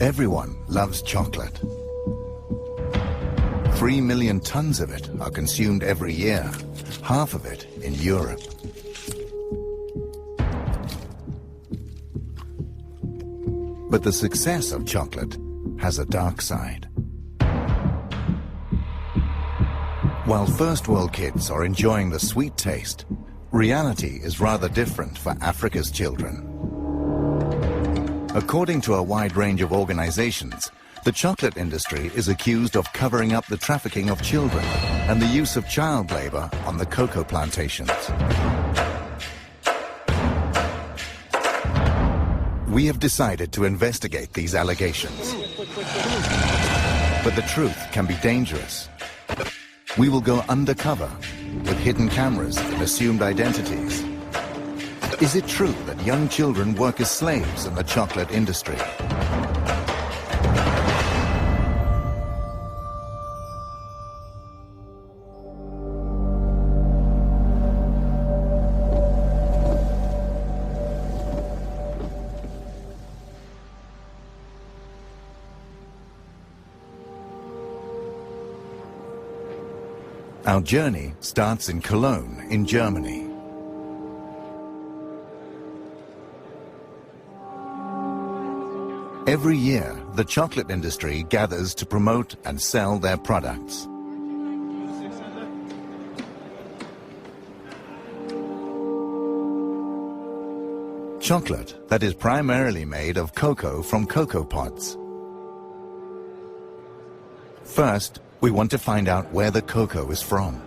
Everyone loves chocolate. 3 million tons of it are consumed every year, half of it in Europe. But the success of chocolate has a dark side. While first world kids are enjoying the sweet taste, reality is rather different for Africa's children. According to a wide range of organizations, the chocolate industry is accused of covering up the trafficking of children and the use of child labor on the cocoa plantations. We have decided to investigate these allegations. But the truth can be dangerous. We will go undercover with hidden cameras and assumed identities. Is it true that young children work as slaves in the chocolate industry? Our journey starts in Cologne, in Germany. Every year, the chocolate industry gathers to promote and sell their products. Chocolate that is primarily made of cocoa from cocoa pods. First, we want to find out where the cocoa is from.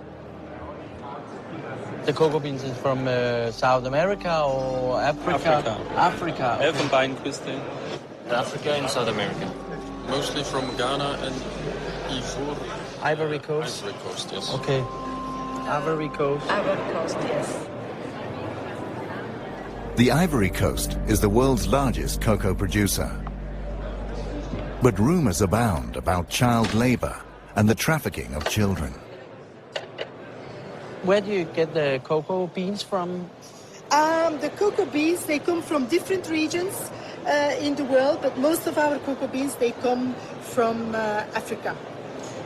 The cocoa beans is from South America or Africa? Africa. Okay. Elfenbeinküste. Africa and South America. Mostly from Ghana and Ivory Coast. Ivory Coast, yes. Okay. Ivory Coast. Ivory Coast, yes. The Ivory Coast is the world's largest cocoa producer. But rumors abound about child labor and the trafficking of children. Where do you get the cocoa beans from? The cocoa beans, they come from different regions in the world, but most of our cocoa beans, they come from Africa.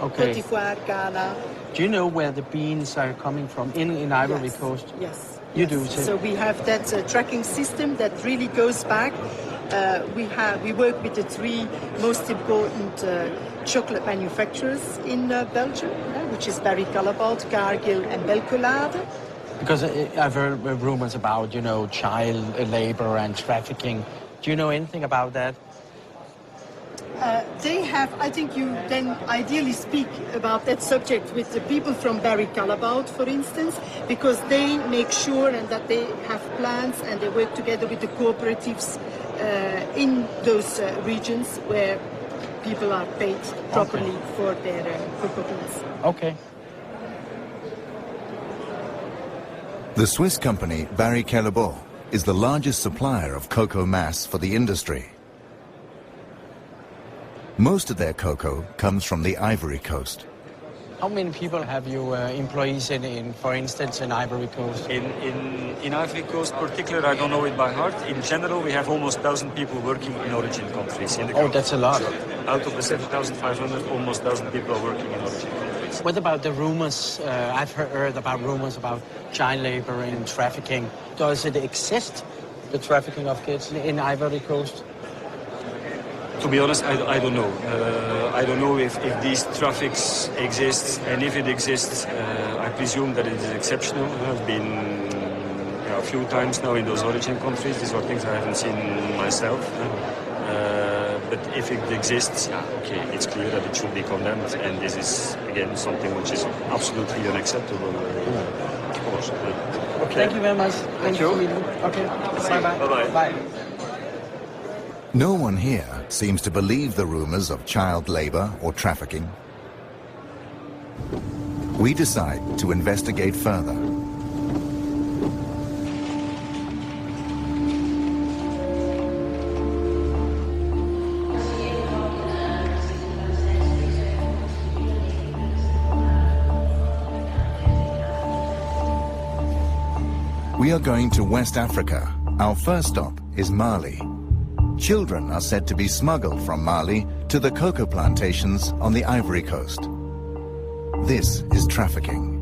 Okay. Côte d'Ivoire, Ghana. Do you know where the beans are coming from in Ivory Yes. Coast? Yes. You yes. do too? So we have that tracking system that really goes back. We work with the three most important chocolate manufacturers in Belgium, which is Barry Callebaut, Cargill and Belcolade. Because I've heard rumors about, child labor and trafficking. Do you know anything about that? They have, I think you then ideally speak about that subject with the people from Barry Callebaut, for instance, because they make sure and that they have plans and they work together with the cooperatives in those regions where people are paid properly for their cocoa beans. Okay. The Swiss company Barry Callebaut is the largest supplier of cocoa mass for the industry. Most of their cocoa comes from the Ivory Coast. How many people have you employees in, for instance, in Ivory Coast? In Ivory Coast particular, I don't know it by heart. In general, we have almost 1,000 people working in origin countries. That's a lot. Out of the 7,500, almost 1,000 people are working in origin countries. What about the rumors? I've heard about rumors about child labor and trafficking. Does it exist, the trafficking of kids in Ivory Coast? To be honest, I don't know. I don't know if these traffics exist, and if it exists, I presume that it is exceptional. I've been a few times now in those origin countries. These are things I haven't seen myself. But if it exists, okay, it's clear that it should be condemned, and this is, again, something which is absolutely unacceptable. Of course. Okay. Thank you very much. Thank you. Okay. Bye-bye. Bye-bye. Bye. No one here seems to believe the rumors of child labor or trafficking. We decide to investigate further. We are going to West Africa. Our first stop is Mali. children are said to be smuggled from Mali to the cocoa plantations on the Ivory Coast. This is trafficking.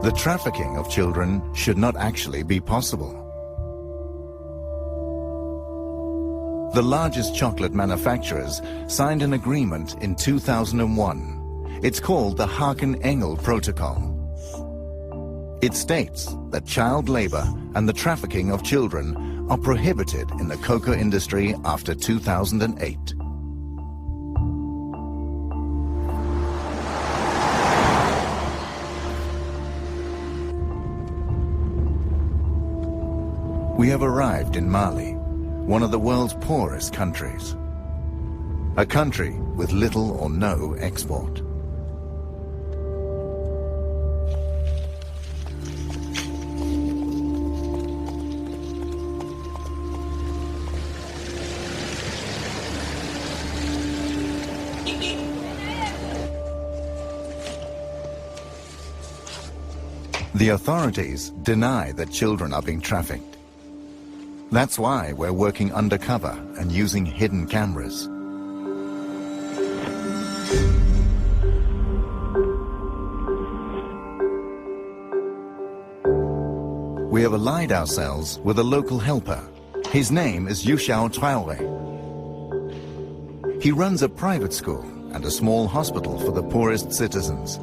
The trafficking of children should not actually be possible. The largest chocolate manufacturers signed an agreement in 2001. It's called the Haken-Engel Protocol. It states that child labor and the trafficking of children are prohibited in the cocoa industry after 2008. We have arrived in Mali, one of the world's poorest countries. A country with little or no export. The authorities deny that children are being trafficked. That's why we're working undercover and using hidden cameras. We have allied ourselves with a local helper. His name is Yushao Traore. He runs a private school and a small hospital for the poorest citizens.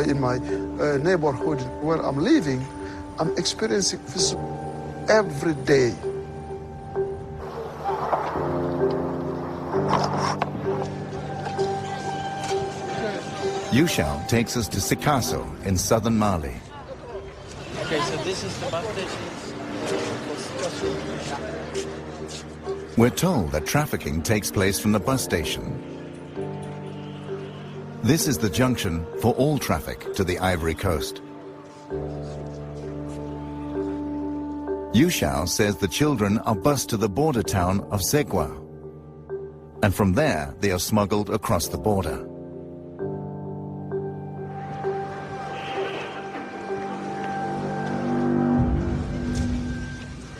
In my neighborhood where I'm living, I'm experiencing this every day. Yushao takes us to Sikasso in southern Mali. Okay, so this is the bus station. We're told that trafficking takes place from the bus station. This is the junction for all traffic to the Ivory Coast. Yushao says the children are bused to the border town of Segwa, and from there they are smuggled across the border.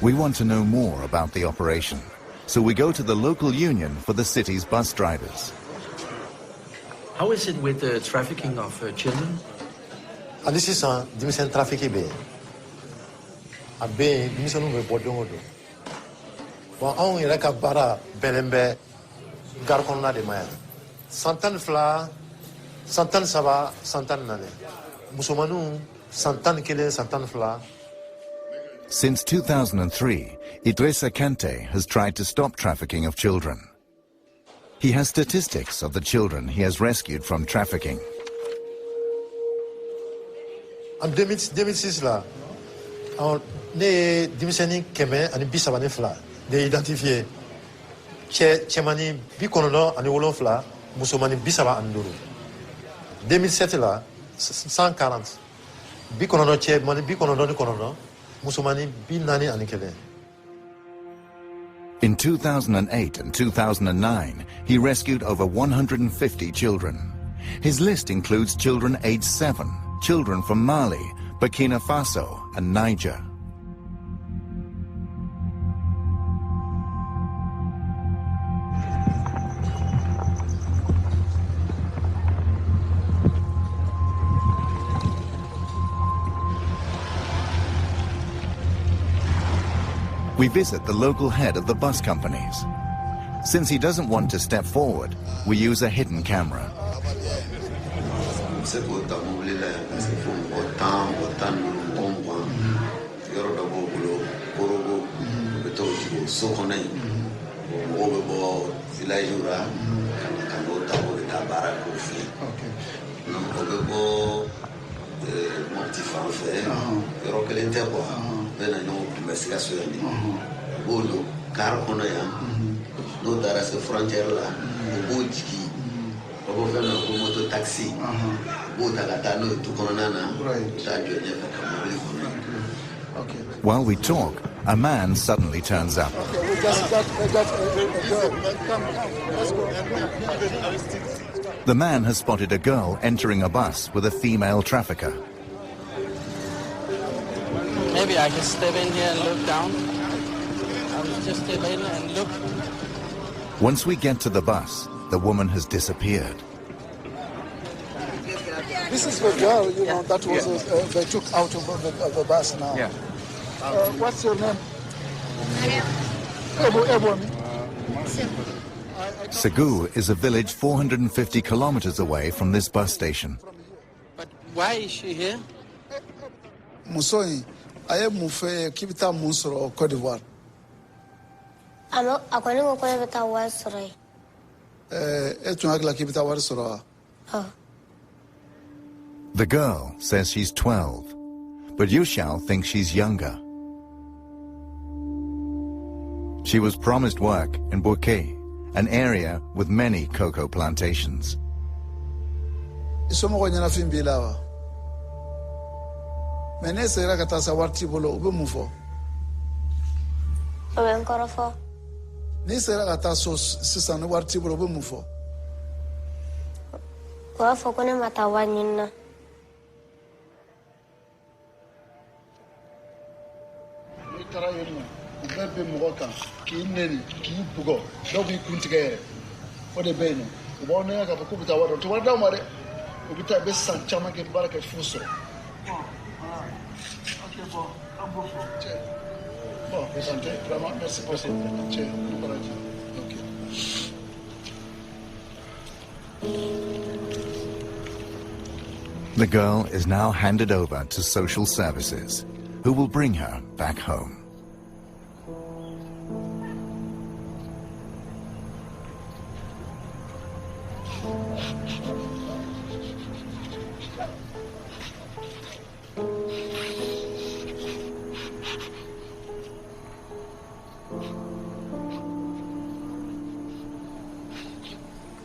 We want to know more about the operation, so we go to the local union for the city's bus drivers. How is it with the trafficking of children? This is a division trafficking bay. A bay, division of Bodongo. Well, only like a bara, Belembe, Garcona de Maya. Santan Fla, Santan Saba, Santan Nane. Musumanu, Santan Kile, Santan Fla. Since 2003, Idrissa Kante has tried to stop trafficking of children. He has statistics of the children he has rescued from trafficking. En 2006 là, ne dimiseni keme ani bisabane fla de identifier chemani bikonono ani wolon fla musomani bisaba anduru. 2007 là 140 bikonono chemani bikonono ni konono musomani binani ani kele. In 2008 and 2009, he rescued over 150 children. His list includes children aged 7, children from Mali, Burkina Faso, and Niger. We visit the local head of the bus companies. Since he doesn't want to step forward, we use a hidden camera. While we talk, a man suddenly turns up. The man has spotted a girl entering a bus with a female trafficker. Maybe I can step in here and look down. I'll just step in and look. Once we get to the bus, the woman has disappeared. This is the girl, you know, that was they took out of the bus now. Yeah. What's your name? Segu is a village 450 kilometers away from this bus station. But why is she here? Musoi, I am Mufe Kibita Musoro, Cote d'Ivoire. According to the was right. Etunagla Kibita Warsoro. The girl says she's 12, but Yushao thinks she's younger. She was promised work in Bouquet, an area with many cocoa plantations. The girl is now handed over to social services, who will bring her back home.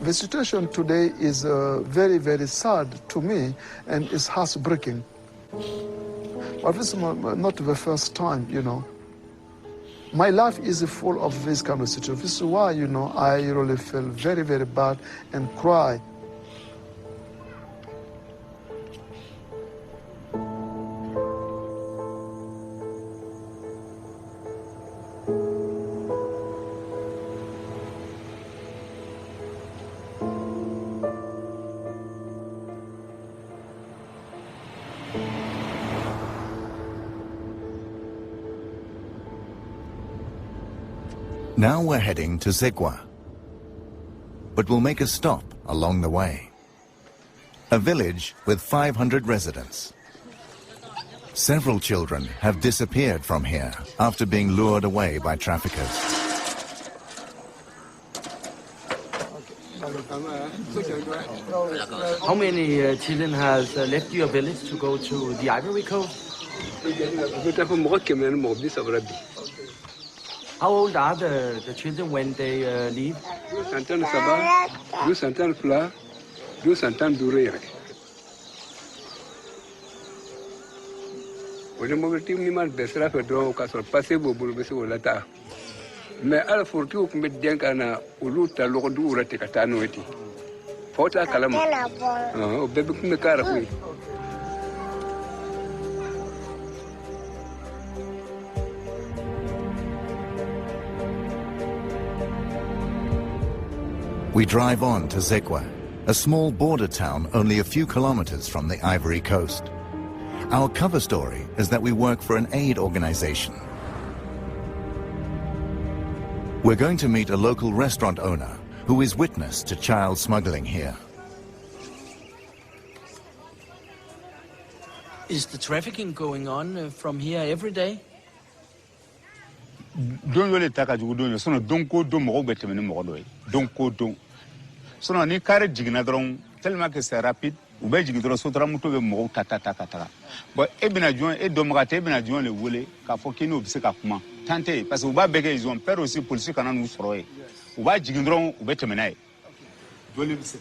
The situation today is very, very sad to me, and it's heartbreaking. But this is not the first time, you know. My life is full of this kind of situation. This is why, you know, I really feel very, very bad and cry. Now we're heading to Zegwa, but we'll make a stop along the way. A village with 500 residents. Several children have disappeared from here after being lured away by traffickers. How many children has left your village to go to the Ivory Coast? How old are the children when they leave? We drive on to Zegwa, a small border town only a few kilometers from the Ivory Coast. Our cover story is that we work for an aid organization. We're going to meet a local restaurant owner who is witness to child smuggling here. Is the trafficking going on from here every day? Don't really take a good so don't go do more better than more. Don't go do. So no ni carry jignadron tellement que c'est rapide ou ben jignadron sotra muto be mo tata. But ebina join e domrate ebina join le wole ka fo kini obise ka kuma tante parce que ou ba bege ils ont peur aussi police kana nous froye ou ba jignadron ou betemenae.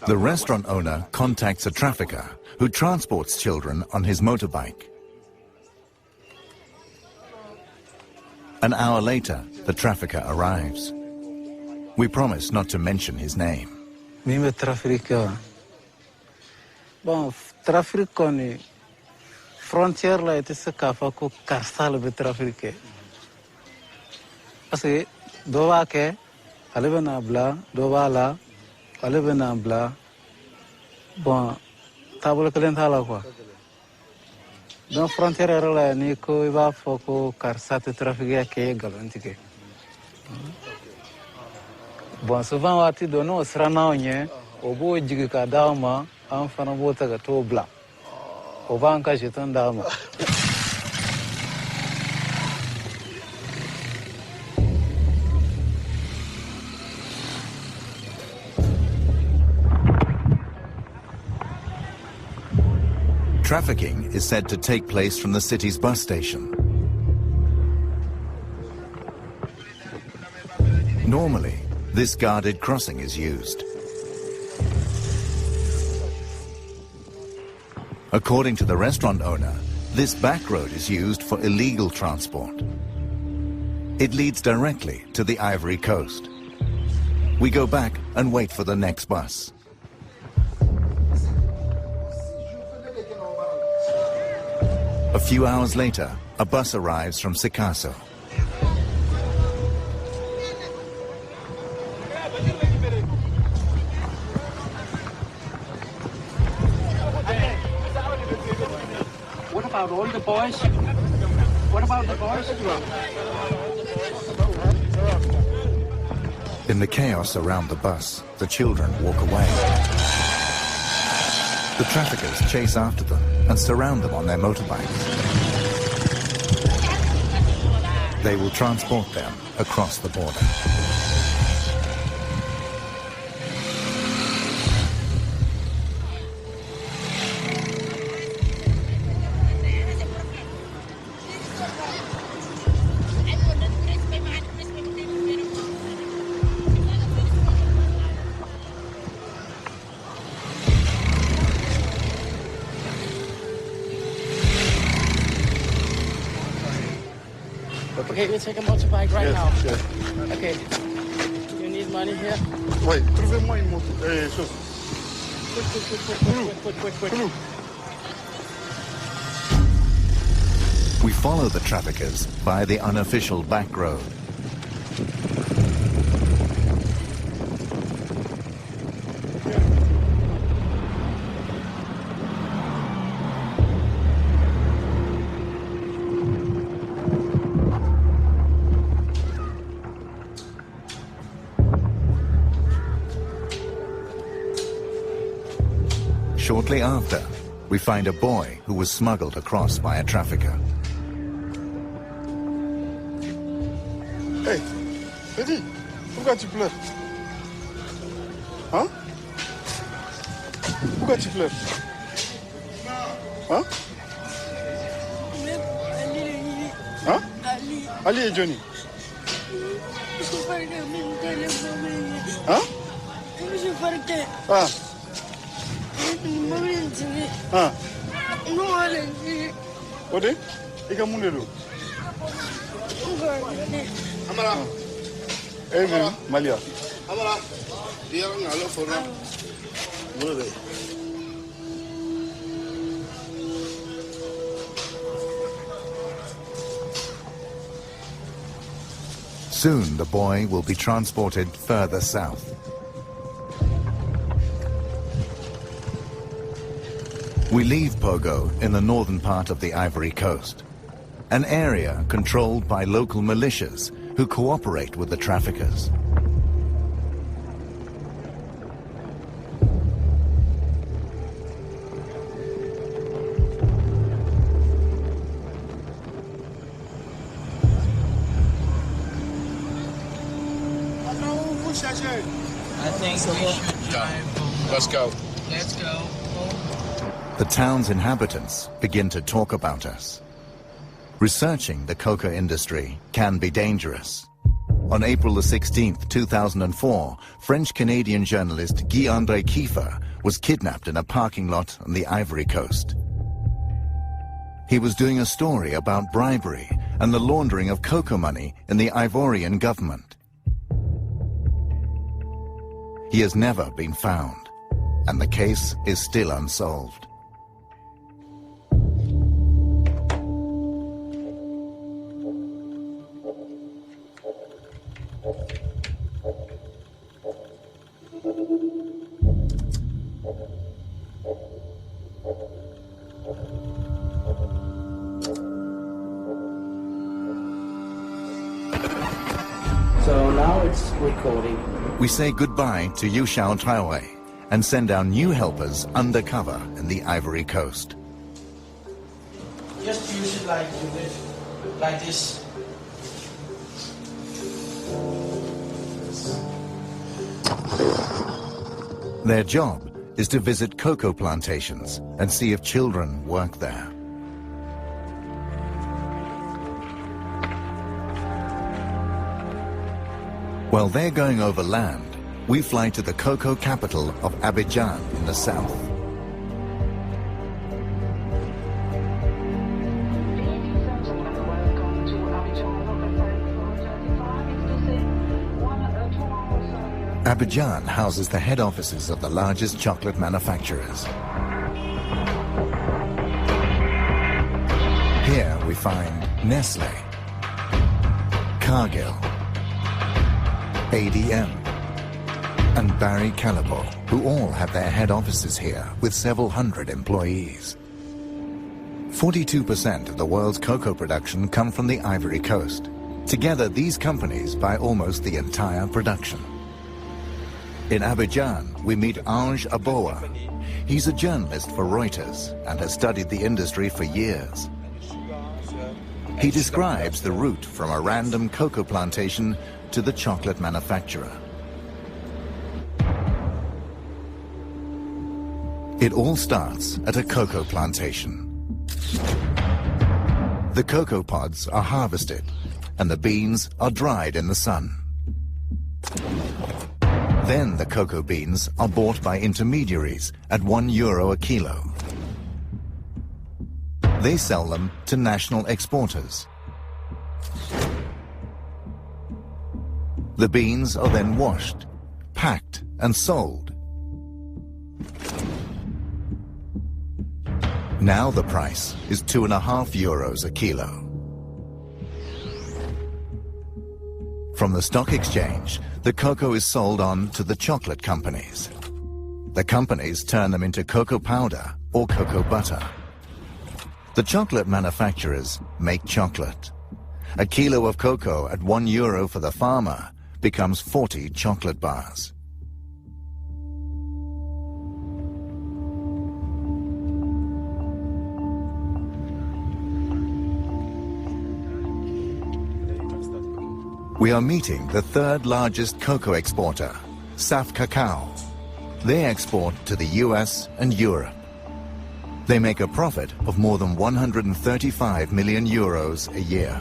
The restaurant owner contacts a trafficker who transports children on his motorbike. An hour later, the trafficker arrives. We promise not to mention his name. Mime trafficker. Bon, trafficker ni frontière la ete se kafa ko karsal be trafficker. Parce do wa ke ale bena bla do wa la ale bena bla. Bon, table kelen thala quoi. Dans frontière la ni ko iba foko karsate trafficker ke galantike. Bon, souvent wati dono srana onye obo jigi ka dama an fana bota ga to bla. Oba an ka jeton dama. Trafficking is said to take place from the city's bus station. Normally, this guarded crossing is used. According to the restaurant owner, this back road is used for illegal transport. It leads directly to the Ivory Coast. We go back and wait for the next bus. A few hours later, a bus arrives from Sikasso. What about all the boys? What about the boys? In the chaos around the bus, the children walk away. The traffickers chase after them and surround them on their motorbikes. They will transport them across the border. Okay, we'll take a motorbike right now. Yes. Okay. You need money here? Wait, trouvez-moi une moto. Chose. Quick. We follow the traffickers by the unofficial back road. Shortly after, we find a boy who was smuggled across by a trafficker. Hey, Eddie, pourquoi tu pleures? Hein? Pourquoi tu pleures? Hein? Hein? Ali et Johnny. Hein? Ah. Ah. Ode? Ika munelo. Amara. Even Malia. Amara. Dia ngalo fora. Mure. Soon the boy will be transported further south. We leave Pogo in the northern part of the Ivory Coast, an area controlled by local militias who cooperate with the traffickers. I think we should drive. Let's go. Let's go. The town's inhabitants begin to talk about us. Researching the coca industry can be dangerous. On April the 16th, 2004, French-Canadian journalist Guy-André Kiefer was kidnapped in a parking lot on the Ivory Coast. He was doing a story about bribery and the laundering of cocoa money in the Ivorian government. He has never been found, and the case is still unsolved. So now it's recording. We say goodbye to Yushao Traore and send our new helpers undercover in the Ivory Coast. Just use it like you did, like this. Their job is to visit cocoa plantations and see if children work there. While they're going over land, we fly to the cocoa capital of Abidjan in the south. Abidjan houses the head offices of the largest chocolate manufacturers. Here we find Nestlé, Cargill, ADM, and Barry Callebaut, who all have their head offices here with several hundred employees. 42% of the world's cocoa production come from the Ivory Coast. Together, these companies buy almost the entire production. In Abidjan, we meet Ange Aboa. He's a journalist for Reuters and has studied the industry for years. He describes the route from a random cocoa plantation to the chocolate manufacturer. It all starts at a cocoa plantation. The cocoa pods are harvested and the beans are dried in the sun. Then the cocoa beans are bought by intermediaries at €1 a kilo. They sell them to national exporters. The beans are then washed, packed and sold. Now the price is €2.50 a kilo. From the stock exchange, the cocoa is sold on to the chocolate companies. The companies turn them into cocoa powder or cocoa butter. The chocolate manufacturers make chocolate. A kilo of cocoa at €1 for the farmer becomes 40 chocolate bars. We are meeting the third largest cocoa exporter, Saf Cacao. They export to the US and Europe. They make a profit of more than €135 million a year.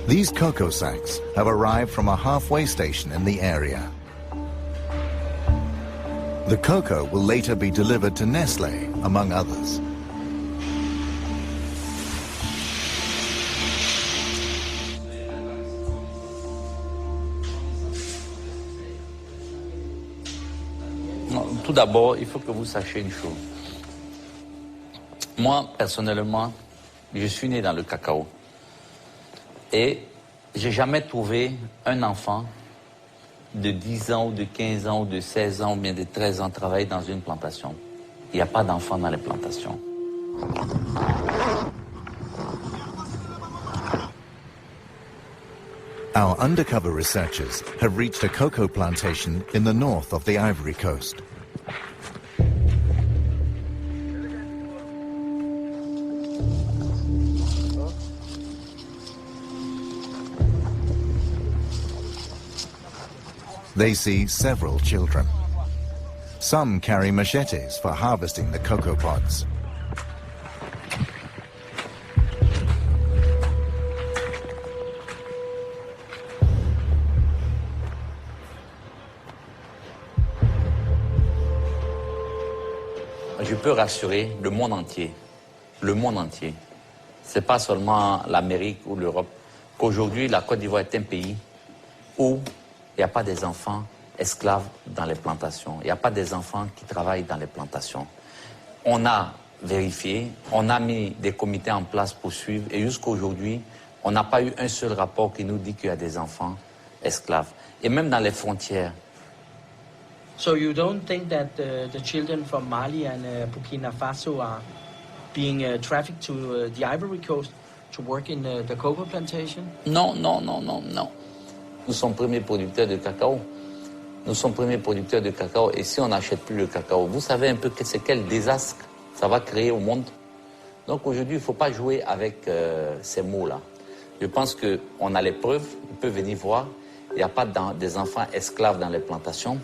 These cocoa sacks have arrived from a halfway station in the area. The cocoa will later be delivered to Nestlé, among others. Tout d'abord, il faut que vous sachiez une chose. Moi, personnellement, je suis né dans le cacao. Et j'ai jamais trouvé un enfant de 10 ans ou de 15 ans ou de 16 ans ou bien de 13 ans travailler dans une plantation. Il n'y a pas d'enfants dans les plantations. Our undercover researchers have reached a cocoa plantation in the north of the Ivory Coast. They see several children. Some carry machetes for harvesting the cocoa pods. je peux rassurer le monde entier. C'est pas seulement l'Amérique ou l'Europe, qu'aujourd'hui la Côte d'Ivoire est un pays où il n'y a pas des enfants esclaves dans les plantations. Il n'y a pas des enfants qui travaillent dans les plantations. On a vérifié, on a mis des comités en place pour suivre et jusqu'à aujourd'hui, on n'a pas eu un seul rapport qui nous dit qu'il y a des enfants esclaves. Et même dans les frontières. So you don't think that the children from Mali and Burkina Faso are being trafficked to the Ivory Coast to work in the cocoa plantation? Non. Nous sommes premiers producteurs de cacao. Et si on n'achète plus le cacao, vous savez un peu c'est quel désastre ça va créer au monde. Donc aujourd'hui, il ne faut pas jouer avec ces mots-là. Je pense qu'on a les preuves, on peut venir voir. Il n'y a pas des enfants esclaves dans les plantations.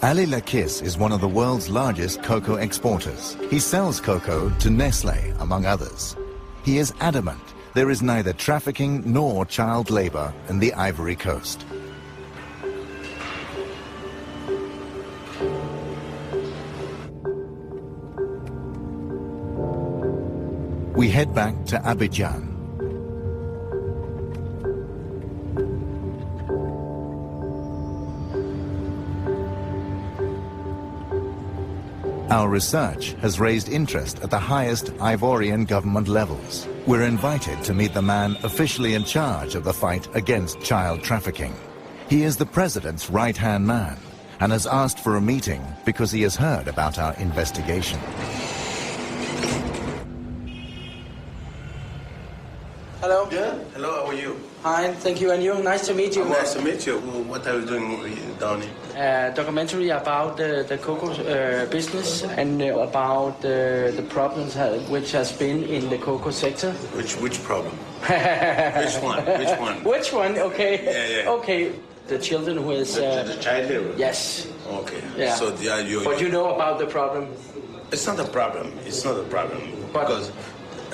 Ali Lakis is one of the world's largest cocoa exporters. He sells cocoa to Nestlé, among others. He is adamant there is neither trafficking nor child labor in the Ivory Coast. We head back to Abidjan. Our research has raised interest at the highest Ivorian government levels. We're invited to meet the man officially in charge of the fight against child trafficking. He is the president's right-hand man and has asked for a meeting because he has heard about our investigation. Hello. Yeah, hello, how are you? Fine, thank you, and you? Nice to meet you. Nice to meet you. What are you doing down here? Documentary about the cocoa business and about the problems which has been in the cocoa sector. Which problem? Which one? Which one? Okay. Yeah. Okay. The children who is... the child labor? Yes. Okay. Yeah. So But you know about the problem? It's not a problem. Because...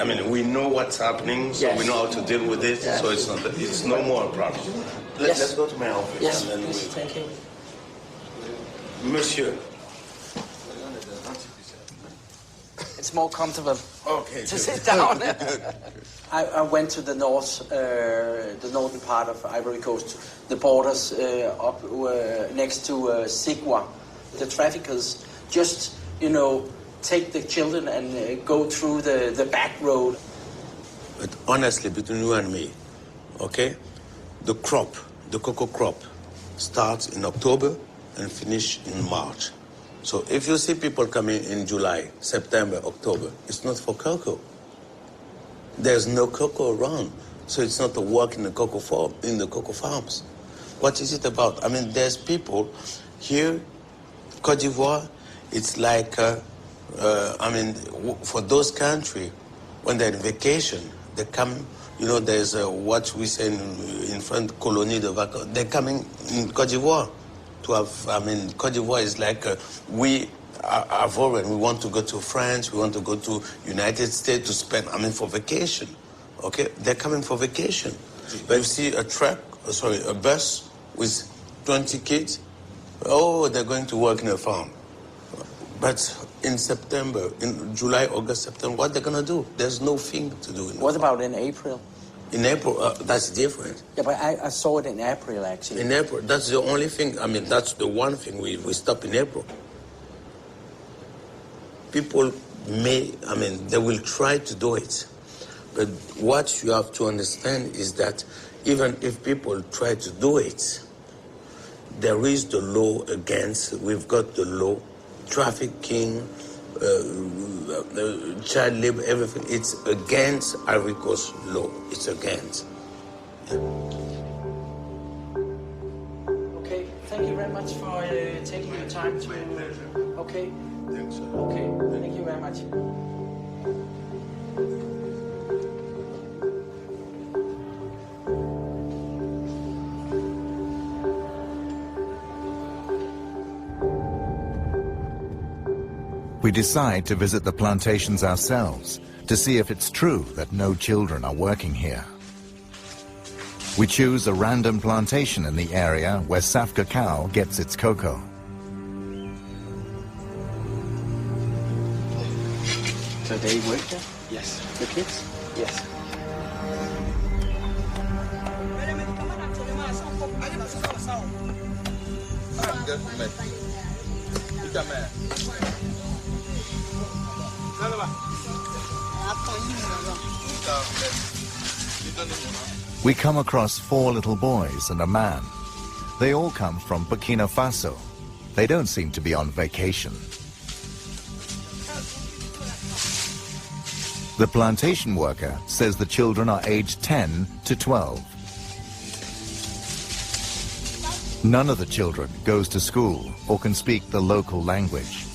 I mean, we know what's happening, so we know how to deal with it. Yes. So it's no more a problem. Let's go to my office. Yes, please, thank you. Monsieur. It's more comfortable. Okay. To sit down. I went to the northern part of Ivory Coast, the borders up next to Sigua. The traffickers just, take the children and go through the back road. But honestly, between you and me, okay, the cocoa crop, starts in October and finish in March. So if you see people coming in July, September, October, it's not for cocoa. There's no cocoa around, so it's not a work in the cocoa farms. What is it about? I mean, there's people here, Côte d'Ivoire, it's like. For those countries, when they're on vacation, they come, there's what we say in French, colonie de vacances. They're coming in Côte d'Ivoire to have, Côte d'Ivoire is like, we are foreign. We want to go to France, we want to go to United States to spend, for vacation. Okay? They're coming for vacation. But you see a bus with 20 kids, they're going to work in a farm. But in September, in July, August, September, what they're going to do? There's no thing to do. What about in April? In April, that's different. Yeah, but I saw it in April, actually. In April, that's the only thing, that's the one thing we stop in April. People they will try to do it. But what you have to understand is that even if people try to do it, there is the law we've got the law, trafficking, child labor, everything. It's against Ivory Coast law. It's against. Okay, thank you very much for taking your time to... Okay. Thanks, sir. Okay, thank you very much. We decide to visit the plantations ourselves to see if it's true that no children are working here. We choose a random plantation in the area where Saf Cacao gets its cocoa. So they work there? Yes. The kids? Yes. We come across 4 little boys and a man. They all come from Burkina Faso. They don't seem to be on vacation. The plantation worker says the children are aged 10 to 12. None of the children goes to school or can speak the local language.